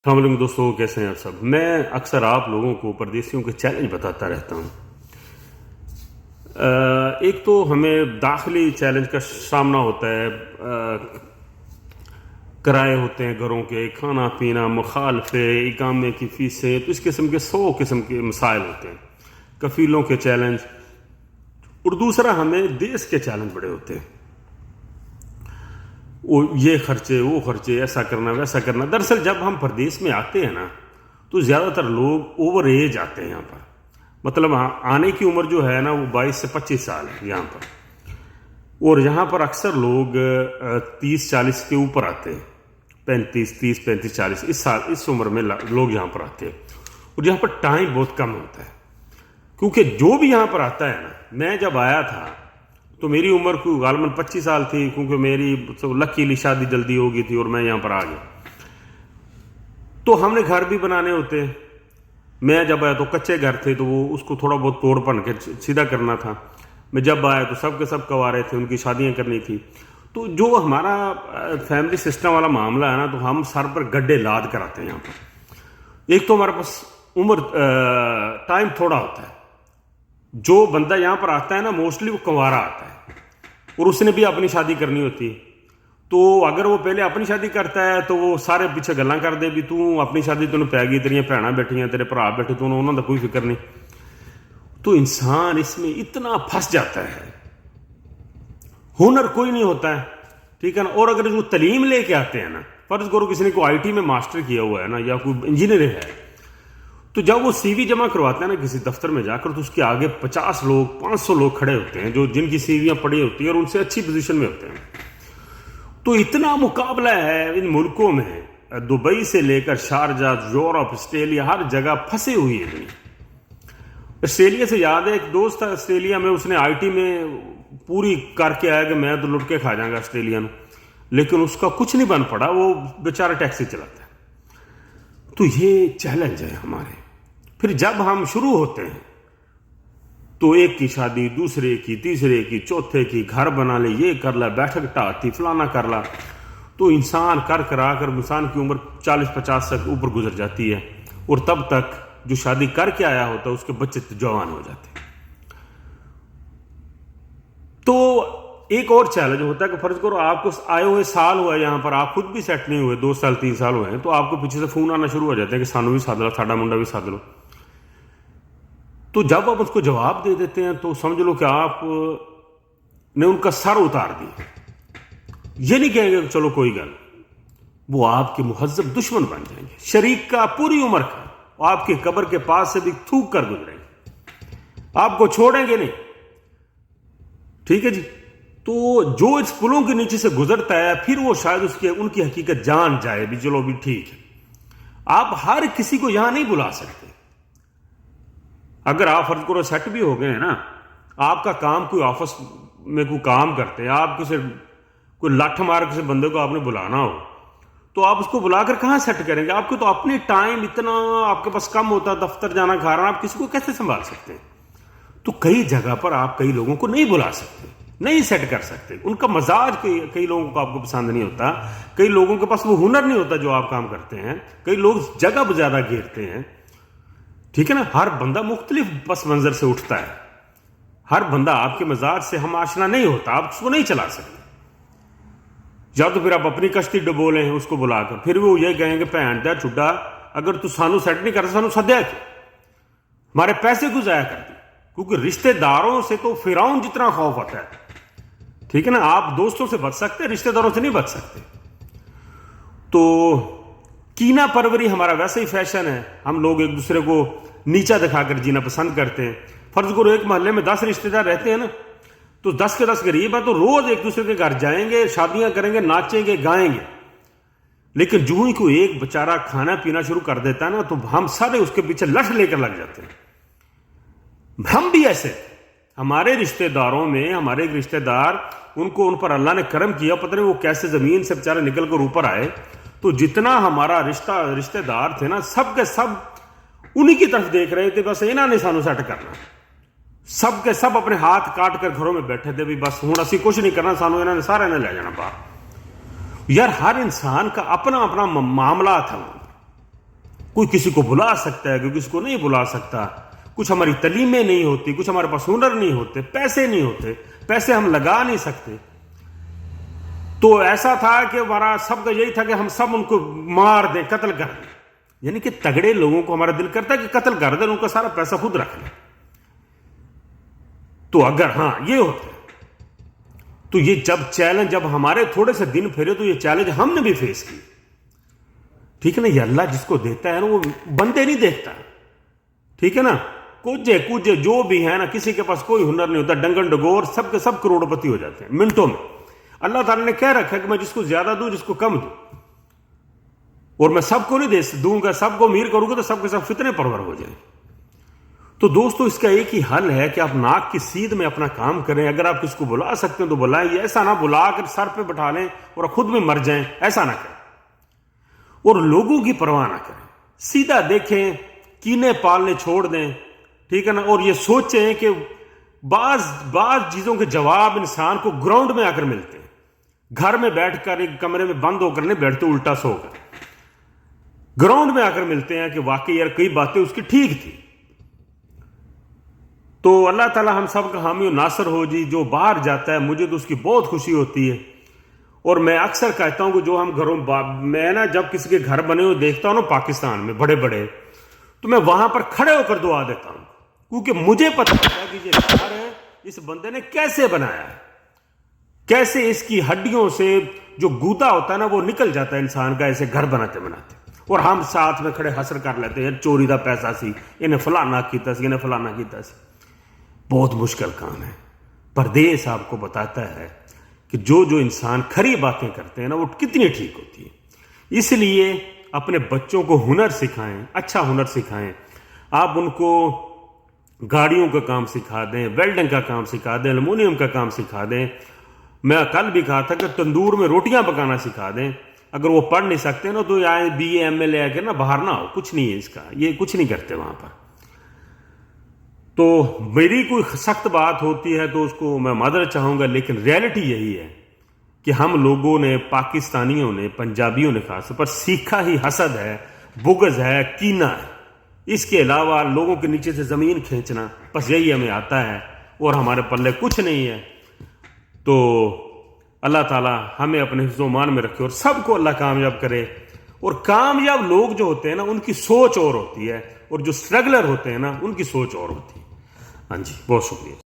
السلام علیکم دوستوں، کیسے ہیں آپ سب؟ میں اکثر آپ لوگوں کو پردیسیوں کے چیلنج بتاتا رہتا ہوں۔ ایک تو ہمیں داخلی چیلنج کا سامنا ہوتا ہے، کرائے ہوتے ہیں گھروں کے، کھانا پینا، مخالفے، اقامے کی فیسیں، تو اس قسم کے 100 قسم کے مسائل ہوتے ہیں، کفیلوں کے چیلنج، اور دوسرا ہمیں دیس کے چیلنج بڑے ہوتے ہیں، یہ خرچے، وہ خرچے، ایسا کرنا ویسا کرنا۔ دراصل جب ہم پردیس میں آتے ہیں نا تو زیادہ تر لوگ اوور ایج آتے ہیں یہاں پر، مطلب آنے کی عمر جو ہے نا وہ 22 سے 25 سال ہے یہاں پر، اور یہاں پر اکثر لوگ 30-40 کے اوپر آتے ہیں، 35 اس عمر میں لوگ یہاں پر آتے ہیں، اور یہاں پر ٹائم بہت کم ہوتا ہے، کیونکہ جو بھی یہاں پر آتا ہے نا، میں جب آیا تھا تو میری عمر کو غالباً 25 سال تھی، کیونکہ میری لکیلی شادی جلدی ہو گئی تھی اور میں یہاں پر آ گیا، تو ہم نے گھر بھی بنانے ہوتے ہیں۔ میں جب آیا تو کچے گھر تھے، تو وہ اس کو تھوڑا بہت توڑ پن کے سیدھا کرنا تھا۔ میں جب آیا تو سب کے سب کنوارے تھے، ان کی شادیاں کرنی تھی۔ تو جو ہمارا فیملی سسٹم والا معاملہ ہے نا، تو ہم سر پر گڈھے لاد کر آتے ہیں یہاں پر۔ ایک تو ہمارے پاس ٹائم تھوڑا ہوتا ہے، جو بندہ یہاں پر آتا ہے نا موسٹلی وہ کنوارا آتا ہے، اور اس نے بھی اپنی شادی کرنی ہوتی ہے، تو اگر وہ پہلے اپنی شادی کرتا ہے تو وہ سارے پیچھے گلاں کر دے بھی تو اپنی شادی تینوں پی گئی، تیریاں بھیناں بیٹھیاں، تیرے بھرا بیٹھے، تو انہوں دا کوئی فکر نہیں۔ تو انسان اس میں اتنا پھنس جاتا ہے، ہنر کوئی نہیں ہوتا ہے، ٹھیک ہے نا۔ اور اگر وہ تعلیم لے کے آتے ہیں نا، فرض کرو کسی نے کوئی IT میں ماسٹر کیا ہوا ہے نا، یا کوئی انجینئر ہے، تو جب وہ CV جمع کرواتا ہے نا کسی دفتر میں جا کر، تو اس کے آگے 50 لوگ 500 لوگ کھڑے ہوتے ہیں، جو جن کی CVیاں پڑی ہوتی ہیں اور ان سے اچھی پوزیشن میں ہوتے ہیں۔ تو اتنا مقابلہ ہے ان ملکوں میں، دبئی سے لے کر شارجہ، یورپ، آسٹریلیا، ہر جگہ پھنسی ہوئی ہے دنیا۔ آسٹریلیا سے یاد ہے، ایک دوست تھا آسٹریلیا میں، اس نے IT میں پوری کر کے آیا کہ میں تو لٹ کے کھا جاؤں گا آسٹریلین، لیکن اس کا کچھ نہیں بن پڑا، وہ بیچارہ ٹیکسی چلاتا ہے۔ تو یہ چیلنج ہے ہمارے۔ پھر جب ہم شروع ہوتے ہیں تو ایک کی شادی، دوسرے کی، تیسرے کی، چوتھے کی، گھر بنا لے، یہ کر لا، بیٹھک ٹاتی، فلانا کر لا، تو انسان کر انسان کی عمر 40-50 سے اوپر گزر جاتی ہے، اور تب تک جو شادی کر کے آیا ہوتا ہے اس کے بچے جوان ہو جاتے ہیں۔ تو ایک اور چیلنج ہوتا ہے کہ فرض کرو آپ کو آئے ہوئے سال ہوا ہے یہاں پر، آپ خود بھی سیٹ نہیں ہوئے، 2 سال 3 سال ہوئے ہیں، تو آپ کو پیچھے سے فون آنا شروع ہو جاتے ہیں کہ سانو بھی ساد لو، ساڈا منڈا بھی ساد لو۔ تو جب آپ اس کو جواب دے دیتے ہیں تو سمجھ لو کہ آپ نے ان کا سر اتار دیا۔ یہ نہیں کہیں گے کہ چلو کوئی گل، وہ آپ کے مہذب دشمن بن جائیں گے، شریک کا پوری عمر کا، آپ کی قبر کے پاس سے بھی تھوک کر گزریں گے، آپ کو چھوڑیں گے نہیں، ٹھیک ہے جی۔ تو جو اس پلوں کے نیچے سے گزرتا ہے، پھر وہ شاید ان کی حقیقت جان جائے بھی، چلو بھی ٹھیک ہے۔ آپ ہر کسی کو یہاں نہیں بلا سکتے۔ اگر آپ فرض کرو سیٹ بھی ہو گئے ہیں نا، آپ کا کام کوئی آفس میں کوئی کام کرتے ہیں، آپ کوئی لٹھ مار کسی بندے کو آپ نے بلانا ہو، تو آپ اس کو بلا کر کہاں سیٹ کریں گے؟ آپ کو تو اپنی ٹائم اتنا آپ کے پاس کم ہوتا ہے، دفتر جانا، گھر آنا، آپ کسی کو کیسے سنبھال سکتے ہیں؟ تو کئی جگہ پر آپ کئی لوگوں کو نہیں بلا سکتے، نہیں سیٹ کر سکتے، ان کا مزاج کئی لوگوں کو آپ کو پسند نہیں ہوتا، کئی لوگوں کے پاس وہ ہنر نہیں ہوتا جو آپ کام کرتے ہیں، کئی لوگ جگہ زیادہ گھیرتے ہیں، ٹھیک ہے نا۔ ہر بندہ مختلف پس منظر سے اٹھتا ہے، ہر بندہ آپ کے مزاج سے ہم آشنا نہیں ہوتا، آپ اس کو نہیں چلا سکتے۔ یا تو پھر آپ اپنی کشتی ڈبو لیں اس کو بلا کر، پھر وہ یہ کہیں گے بھین دا چھڈا، اگر تو سانو سیٹ نہیں کرتا، سانو سدیا کیوں؟ ہمارے پیسے کو ضائع کر دی۔ کیونکہ رشتہ داروں سے تو فرعون جتنا خوف ہوتا ہے، ٹھیک ہے نا۔ آپ دوستوں سے بچ سکتے، رشتہ داروں سے نہیں بچ سکتے۔ تو کینہ پروری ہمارا ویسا ہی فیشن ہے، ہم لوگ ایک دوسرے کو نیچا دکھا کر جینا پسند کرتے ہیں۔ فرض کرو ایک محلے میں 10 رشتہ دار رہتے ہیں نا، تو 10 کے 10 غریب ہیں، تو روز ایک دوسرے کے گھر جائیں گے، شادیاں کریں گے، ناچیں گے، گائیں گے، لیکن جو ہی کوئی ایک بیچارہ کھانا پینا شروع کر دیتا ہے نا، تو ہم سارے اس کے پیچھے لٹ لے کر لگ جاتے ہیں۔ ہم بھی ایسے، ہمارے رشتہ داروں میں ہمارے ایک رشتہ دار، ان پر اللہ نے کرم کیا، پتہ نہیں وہ کیسے زمین سے بیچارے نکل کر اوپر آئے، تو جتنا ہمارا رشتہ دار تھے نا، سب کے سب انہی کی طرف دیکھ رہے تھے، بس انہوں نے سانو سیٹ کرنا، سب کے سب اپنے ہاتھ کاٹ کر گھروں میں بیٹھے تھے بھی بس ہوں اسی کچھ نہیں کرنا، سانو انہوں نے سارے نے لے جانا باہر۔ یار ہر انسان کا اپنا اپنا معاملہ تھا، کوئی کسی کو بلا سکتا ہے، کوئی کسی کو نہیں بلا سکتا، کچھ ہماری تعلیمیں نہیں ہوتی، کچھ ہمارے پاس ہنر نہیں ہوتے، پیسے نہیں ہوتے، پیسے ہم لگا نہیں سکتے. تو ایسا تھا کہ ہمارا سب کا یہی تھا کہ ہم سب ان کو مار دیں، قتل کر دیں. یعنی کہ تگڑے لوگوں کو ہمارا دل کرتا ہے کہ قتل کر دیں، ان کا سارا پیسہ خود رکھ لیں. تو اگر ہاں یہ ہوتا ہے تو یہ جب ہمارے تھوڑے سے دن پھرے تو یہ چیلنج ہم نے بھی فیس کی. ٹھیک ہے نا. یہ اللہ جس کو دیتا ہے نا وہ بندے نہیں دیکھتا. ٹھیک ہے نا. کچھ جو بھی ہے نا، کسی کے پاس کوئی ہنر نہیں ہوتا، ڈنگن ڈگور سب کے سب کروڑ پتی ہو جاتے ہیں منٹوں میں. اللہ تعالیٰ نے کہہ رکھا ہے کہ میں جس کو زیادہ دوں جس کو کم دوں، اور میں سب کو نہیں دوں گا، سب کو امیر کروں گا تو سب کے سب فتنے پرور ہو جائیں. تو دوستو اس کا ایک ہی حل ہے کہ آپ ناک کی سیدھ میں اپنا کام کریں. اگر آپ کس کو بلا سکتے ہیں تو بلائیں. یہ ایسا نہ بلا کر سر پہ بٹھا لیں اور خود میں مر جائیں، ایسا نہ کریں. اور لوگوں کی پرواہ نہ کریں، سیدھا دیکھیں، کینے پالنے چھوڑ دیں. ٹھیک ہے نا. اور یہ سوچیں کہ بعض چیزوں کے جواب انسان کو گراؤنڈ میں آ کر ملتے ہیں. گھر میں بیٹھ کر ایک کمرے میں بند ہو کر نہیں بیٹھتے الٹا سو کر، گراؤنڈ میں آ کر ملتے ہیں کہ واقعی یار کئی باتیں اس کی ٹھیک تھی. تو اللہ تعالیٰ ہم سب کا حامی و ناصر ہو جی. جو باہر جاتا ہے مجھے تو اس کی بہت خوشی ہوتی ہے. اور میں اکثر کہتا ہوں کہ جو ہم میں نا جب کسی کے گھر بنے ہوئے دیکھتا ہوں نا پاکستان میں بڑے بڑے، تو میں وہاں پر کھڑے ہو کر دعا دیتا ہوں، کیونکہ مجھے پتا ہے کہ یہ گھر ہے اس بندے نے کیسے بنایا ہے، کیسے اس کی ہڈیوں سے جو گودا ہوتا ہے نا وہ نکل جاتا ہے انسان کا ایسے گھر بناتے بناتے. اور ہم ساتھ میں کھڑے حسر کر لیتے ہیں چوری دا پیسہ سی، انہیں فلانا کیتا سی، انہیں فلانا کیتا سی. بہت مشکل کام ہے. پردیس آپ کو بتاتا ہے کہ جو انسان کھری باتیں کرتے ہیں نا وہ کتنی ٹھیک ہوتی ہے. اس لیے اپنے بچوں کو ہنر سکھائیں، اچھا ہنر سکھائیں. آپ ان کو گاڑیوں کا کام سکھا دیں، ویلڈنگ کا کام سکھا دیں، ایلومینیم کا کام سکھا دیں. میں کل بھی کہا تھا کہ تندور میں روٹیاں پکانا سکھا دیں. اگر وہ پڑھ نہیں سکتے نا تو بی اے ایم اے لے کے نا باہر نہ ہو، کچھ نہیں ہے اس کا، یہ کچھ نہیں کرتے وہاں پر. تو میری کوئی سخت بات ہوتی ہے تو اس کو میں معذرت چاہوں گا، لیکن ریالٹی یہی ہے کہ ہم لوگوں نے، پاکستانیوں نے، پنجابیوں نے خاص طور پر سیکھا ہی حسد ہے، بغض ہے، کینہ ہے. اس کے علاوہ لوگوں کے نیچے سے زمین کھینچنا، بس یہی ہمیں آتا ہے اور ہمارے پلے کچھ نہیں ہے. تو اللہ تعالیٰ ہمیں اپنے حفظ و امان میں رکھے اور سب کو اللہ کامیاب کرے. اور کامیاب لوگ جو ہوتے ہیں نا ان کی سوچ اور ہوتی ہے، اور جو اسٹرگلر ہوتے ہیں نا ان کی سوچ اور ہوتی ہے. ہاں جی، بہت شکریہ.